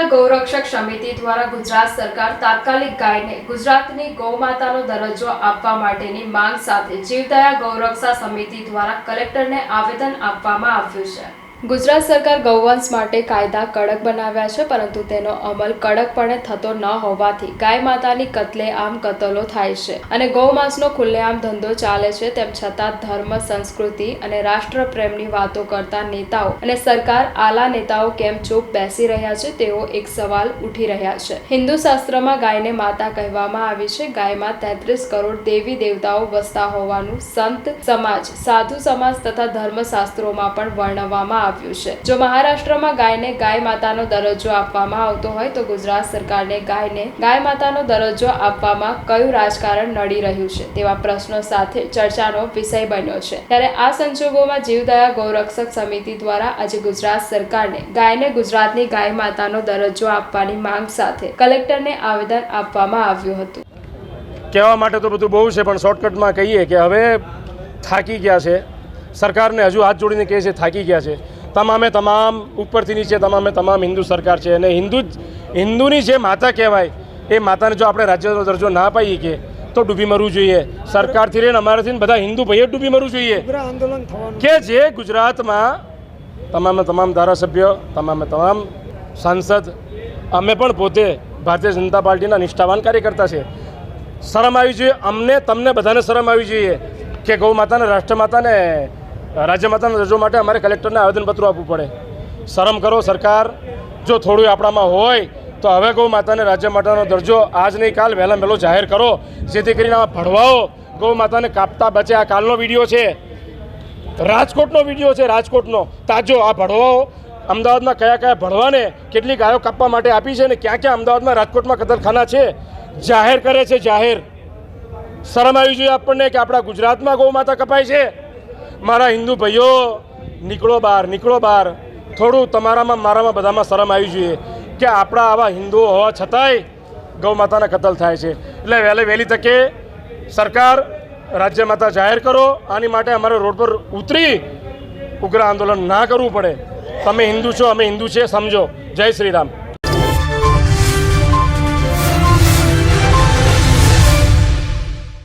જીવદયા ગૌરક્ષક સમિતિ દ્વારા ગુજરાત સરકાર તાત્કાલિક ગાયને ગુજરાતની ગૌમાતાનો દરજ્જો આપવા માટેની માંગ સાથે જીવદયા ગૌરક્ષા સમિતિ દ્વારા કલેક્ટરને આવેદન આપવામાં આવ્યું છે। ગુજરાત સરકાર ગૌવંશ માટે કાયદા કડક બનાવ્યા છે, પરંતુ તેનો અમલ કડકપણે થતો ન હોવાથી ગાય માતાની કત્લેઆમ કતલો થાય છે અને ગૌમાંસનો ખુલ્લેઆમ ધંધો ચાલે છે। તેમ છતાં ધર્મ, સંસ્કૃતિ અને રાષ્ટ્રપ્રેમની વાતો કરતા નેતાઓ અને સરકાર આલા નેતાઓ કેમ ચૂપ બેસી રહ્યા છે તેવો એક સવાલ ઉઠી રહ્યા છે। હિન્દુ શાસ્ત્રમાં ગાયને માતા કહેવામાં આવી છે। ગાયમાં 33 કરોડ દેવી દેવતાઓ વસતા હોવાનું સંત સમાજ, સાધુ સમાજ તથા ધર્મશાસ્ત્રોમાં પણ વર્ણવવામાં જો મહારાષ્ટ્રમાં ગાયને ગાય માતાનો દરજ્જો આપવામાં આવતો હોય તો ગુજરાત સરકારને ગાયને ગાય માતાનો દરજ્જો આપવામાં કયું રાજકારણ નડી રહ્યું છે તેવા પ્રશ્નો સાથે ચર્ચાનો વિષય બન્યો છે। ત્યારે આ સંજોગોમાં જીવદયા ગૌરક્ષક સમિતિ દ્વારા આજે ગુજરાત સરકારને ગાયને ગુજરાતની ગાય માતાનો દરજ્જો આપવાની માંગ સાથે કલેક્ટરને આવેદન આપવામાં આવ્યું હતું। કહેવા માટે તો બધું બહુ છે, પણ શોર્ટકટમાં કહીએ કે હવે થાકી ગયા છે। સરકારને હજુ હાથ જોડીને કહે છે થાકી ગયા છે। તમામે તમામ ઉપરથી નીચે તમામે તમામ હિન્દુ સરકાર છે અને હિન્દુની જે માતા કહેવાય એ માતાને જો આપણે રાજ્યનો દરજ્જો ના પાઈએ કે તો ડૂબી મરવું જોઈએ। સરકારથી રહીને અમારાથી બધા હિન્દુ ભાઈઓ ડૂબી મરવું જોઈએ આંદોલન થવાનું કે જે ગુજરાતમાં તમામે તમામ ધારાસભ્ય, તમામે તમામ સાંસદ, અમે પણ પોતે ભારતીય જનતા પાર્ટીના નિષ્ઠાવાન કાર્યકર્તા છે। શરમ આવી જોઈએ અમને, તમને બધાને શરમ આવી જોઈએ કે ગૌ માતાને, રાષ્ટ્રમાતાને, રાજ્ય માતાના દરજ્જો માટે અમારે કલેક્ટરને આવેદનપત્ર આપવું પડે। શરમ કરો સરકાર। જો થોડું આપણામાં હોય તો હવે ગૌ માતાને રાજ્ય માતાનો દરજ્જો આજ નહીં કાલ વહેલા વહેલો જાહેર કરો, જેથી કરીને આ ભડવાઓ ગૌ માતાને કાપતા બચે। આ કાલનો વિડીયો છે, રાજકોટનો વિડીયો છે, રાજકોટનો તાજો। આ ભડવાઓ અમદાવાદમાં કયા કયા ભડવાને કેટલી ગાયો કાપવા માટે આપી છે અને ક્યાં ક્યાં અમદાવાદમાં, રાજકોટમાં કતલખાના છે જાહેર કરે છે, જાહેર। શરમ આવી જોઈએ આપણને કે આપણા ગુજરાતમાં ગૌ માતા કપાય છે। મારા હિન્દુ ભાઈઓ, નીકળો બહાર, નીકળો બહાર। થોડું તમારામાં, મારામાં, બધામાં શરમ આવી જોઈએ કે આપણા આવા હિન્દુઓ હોવા છતાંય ગૌ માતાના કતલ થાય છે। એટલે વહેલી તકે સરકાર રાજ્ય માતા જાહેર કરો। આની માટે અમારે રોડ પર ઉતરી ઉગ્ર આંદોલન ના કરવું પડે। તમે હિન્દુ છો, અમે હિન્દુ છે, સમજો। જય શ્રી રામ।